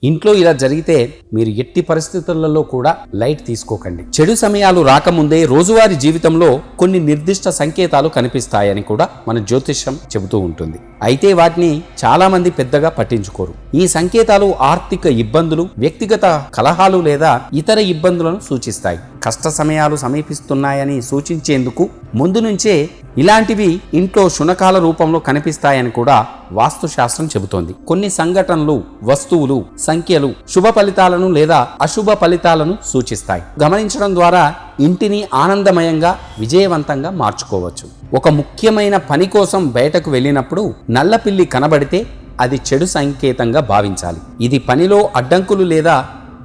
ఇంట్లో ఇలా జరిగితే మీరు ఎట్టి పరిస్థితులలో కూడా లైట్ తీసుకోకండి. చెడు సమయాలు రాకముందే రోజువారీ జీవితంలో కొన్ని నిర్దిష్ట సంకేతాలు కనిపిస్తాయని కూడా మన జ్యోతిష్యం చెబుతూ ఉంటుంది. అయితే వాటిని చాలా మంది పెద్దగా పట్టించుకోరు. ఈ సంకేతాలు ఆర్థిక ఇబ్బందులు, వ్యక్తిగత కలహాలు లేదా ఇతర ఇబ్బందులను సూచిస్తాయి. కష్ట సమయాలు సమీపిస్తున్నాయని సూచించేందుకు ముందు నుంచే ఇలాంటివి ఇంట్లో శునకాల రూపంలో కనిపిస్తాయని కూడా వాస్తుశాస్త్రం చెబుతోంది. కొన్ని సంఘటనలు, వస్తువులు, సంఖ్యలు శుభ ఫలితాలను లేదా అశుభ ఫలితాలను సూచిస్తాయి. గమనించడం ద్వారా ఇంటిని ఆనందమయంగా, విజయవంతంగా మార్చుకోవచ్చు. ఒక ముఖ్యమైన పని కోసం బయటకు వెళ్ళినప్పుడు నల్లపిల్లి కనబడితే అది చెడు సంకేతంగా భావించాలి. ఇది పనిలో అడ్డంకులు లేదా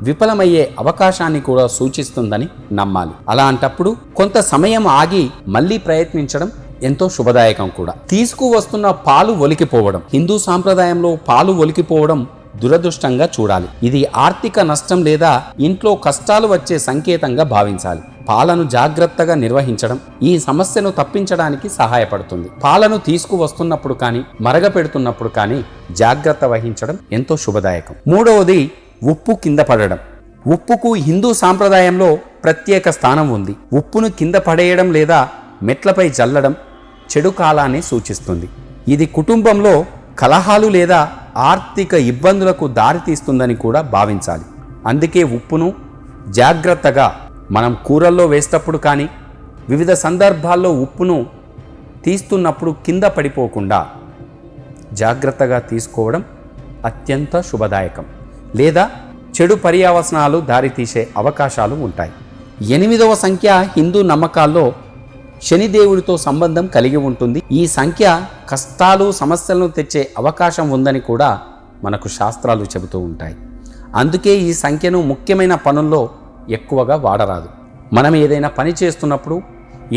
విఫలమయ్యే అవకాశాన్ని కూడా సూచిస్తుందని నమ్మాలి. అలాంటప్పుడు కొంత సమయం ఆగి మళ్ళీ ప్రయత్నించడం ఎంతో శుభదాయకం కూడా. తీసుకువస్తున్న పాలు ఒలికిపోవడం. హిందూ సాంప్రదాయంలో పాలు ఒలికిపోవడం దురదృష్టంగా చూడాలి. ఇది ఆర్థిక నష్టం లేదా ఇంట్లో కష్టాలు వచ్చే సంకేతంగా భావించాలి. పాలను జాగ్రత్తగా నిర్వహించడం ఈ సమస్యను తప్పించడానికి సహాయపడుతుంది. పాలను తీసుకువస్తున్నప్పుడు కానీ మరగపెడుతున్నప్పుడు కానీ జాగ్రత్త వహించడం ఎంతో శుభదాయకం. మూడవది, ఉప్పు కింద పడడం. ఉప్పుకు హిందూ సాంప్రదాయంలో ప్రత్యేక స్థానం ఉంది. ఉప్పును కింద పడేయడం లేదా మెట్లపై జల్లడం చెడు కాలాన్ని సూచిస్తుంది. ఇది కుటుంబంలో కలహాలు లేదా ఆర్థిక ఇబ్బందులకు దారితీస్తుందని కూడా భావించాలి. అందుకే ఉప్పును జాగ్రత్తగా మనం కూరల్లో వేసేటప్పుడు కానీ వివిధ సందర్భాల్లో ఉప్పును తీస్తున్నప్పుడు కింద పడిపోకుండా జాగ్రత్తగా తీసుకోవడం అత్యంత శుభదాయకం. లేదా చెడు పర్యవసనాలు దారితీసే అవకాశాలు ఉంటాయి. 8వ సంఖ్య హిందూ నమ్మకాల్లో శనిదేవుడితో సంబంధం కలిగి ఉంటుంది. ఈ సంఖ్య కష్టాలు, సమస్యలను తెచ్చే అవకాశం ఉందని కూడా మనకు శాస్త్రాలు చెబుతూ ఉంటాయి. అందుకే ఈ సంఖ్యను ముఖ్యమైన పనుల్లో ఎక్కువగా వాడరాదు. మనం ఏదైనా పని చేస్తున్నప్పుడు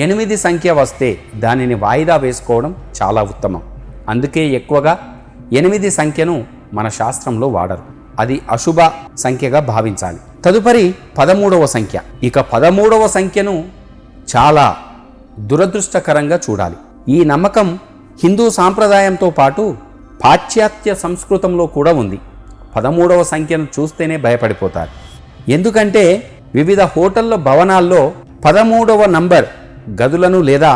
8 సంఖ్య వస్తే దానిని వాయిదా వేసుకోవడం చాలా ఉత్తమం. అందుకే ఎక్కువగా 8 సంఖ్యను మన శాస్త్రంలో వాడరు. అది అశుభ సంఖ్యగా భావించాలి. తదుపరి 13వ సంఖ్య. ఇక 13వ సంఖ్యను చాలా దురదృష్టకరంగా చూడాలి. ఈ నమ్మకం హిందూ సాంప్రదాయంతో పాటు పాశ్చాత్య సంస్కృతంలో కూడా ఉంది. 13వ సంఖ్యను చూస్తేనే భయపడిపోతారు. ఎందుకంటే వివిధ హోటళ్ల భవనాల్లో 13వ నంబర్ గదులను లేదా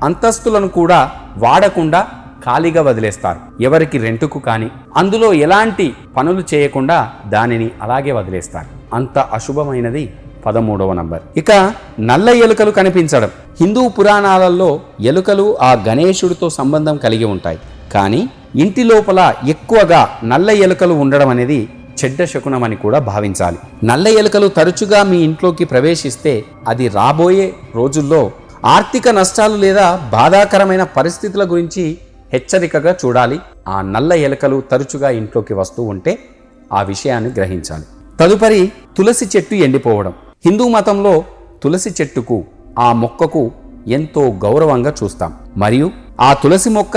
అంతస్తులను కూడా వాడకుండా ఖాళీగా వదిలేస్తారు. ఎవరికి రెంటుకు కానీ అందులో ఎలాంటి పనులు చేయకుండా దానిని అలాగే వదిలేస్తారు. అంత అశుభమైనది 13వ నంబర్. ఇక నల్ల ఎలుకలు కనిపించడం. హిందూ పురాణాలలో ఎలుకలు ఆ గణేశుడితో సంబంధం కలిగి ఉంటాయి. కానీ ఇంటి లోపల ఎక్కువగా నల్ల ఎలుకలు ఉండడం అనేది చెడ్డ శకునమని కూడా భావించాలి. నల్ల ఎలుకలు తరచుగా మీ ఇంట్లోకి ప్రవేశిస్తే అది రాబోయే రోజుల్లో ఆర్థిక నష్టాలు లేదా బాధాకరమైన పరిస్థితుల గురించి హెచ్చరికగా చూడాలి. ఆ నల్ల ఎలుకలు తరచుగా ఇంట్లోకి వస్తూ ఉంటే ఆ విషయాన్ని గ్రహించాలి. తదుపరి తులసి చెట్టు ఎండిపోవడం. హిందూ మతంలో తులసి చెట్టుకు, ఆ మొక్కకు ఎంతో గౌరవంగా చూస్తాం. మరియు ఆ తులసి మొక్క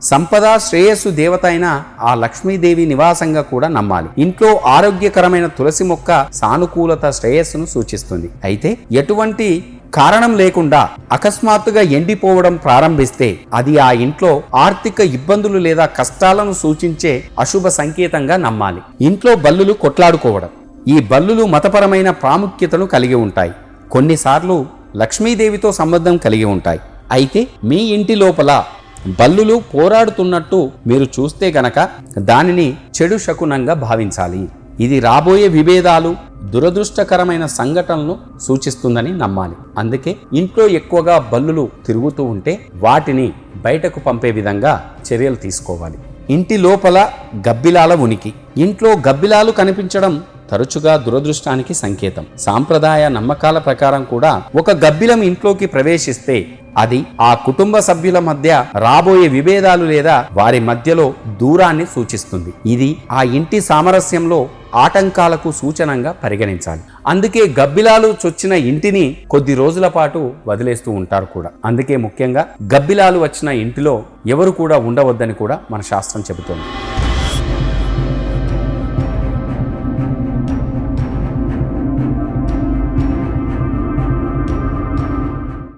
సంపద, శ్రేయస్సు దేవత అయిన ఆ లక్ష్మీదేవి నివాసంగా కూడా నమ్మాలి. ఇంట్లో ఆరోగ్యకరమైన తులసి మొక్క సానుకూలత, శ్రేయస్సును సూచిస్తుంది. అయితే ఎటువంటి కారణం లేకుండా అకస్మాత్తుగా ఎండిపోవడం ప్రారంభిస్తే అది ఆ ఇంట్లో ఆర్థిక ఇబ్బందులు లేదా కష్టాలను సూచించే అశుభ సంకేతంగా నమ్మాలి. ఇంట్లో బల్లులు కొట్లాడుకోవడం. ఈ బల్లులు మతపరమైన ప్రాముఖ్యతను కలిగి ఉంటాయి. కొన్నిసార్లు లక్ష్మీదేవితో సంబంధం కలిగి ఉంటాయి. అయితే మీ ఇంటి లోపల బల్లులు పోరాడుతున్నట్టు మీరు చూస్తే గనక దానిని చెడు శకునంగా భావించాలి. ఇది రాబోయే విభేదాలు, దురదృష్టకరమైన సంఘటనలను సూచిస్తుందని నమ్మాలి. అందుకే ఇంట్లో ఎక్కువగా బల్లులు తిరుగుతూ ఉంటే వాటిని బయటకు పంపే విధంగా చర్యలు తీసుకోవాలి. ఇంటి లోపల గబ్బిలాల ఉనికి. ఇంట్లో గబ్బిలాలు కనిపించడం తరచుగా దురదృష్టానికి సంకేతం. సాంప్రదాయ నమ్మకాల ప్రకారం కూడా ఒక గబ్బిలం ఇంట్లోకి ప్రవేశిస్తే అది ఆ కుటుంబ సభ్యుల మధ్య రాబోయే విభేదాలు లేదా వారి మధ్యలో దూరాన్ని సూచిస్తుంది. ఇది ఆ ఇంటి సామరస్యంలో ఆటంకాలకు సూచనంగా పరిగణించాలి. అందుకే గబ్బిలాలు చొచ్చిన ఇంటిని కొద్ది రోజుల పాటు వదిలేస్తూ ఉంటారు కూడా. అందుకే ముఖ్యంగా గబ్బిలాలు వచ్చిన ఇంటిలో ఎవరు కూడా ఉండవద్దని కూడా మన శాస్త్రం చెబుతోంది.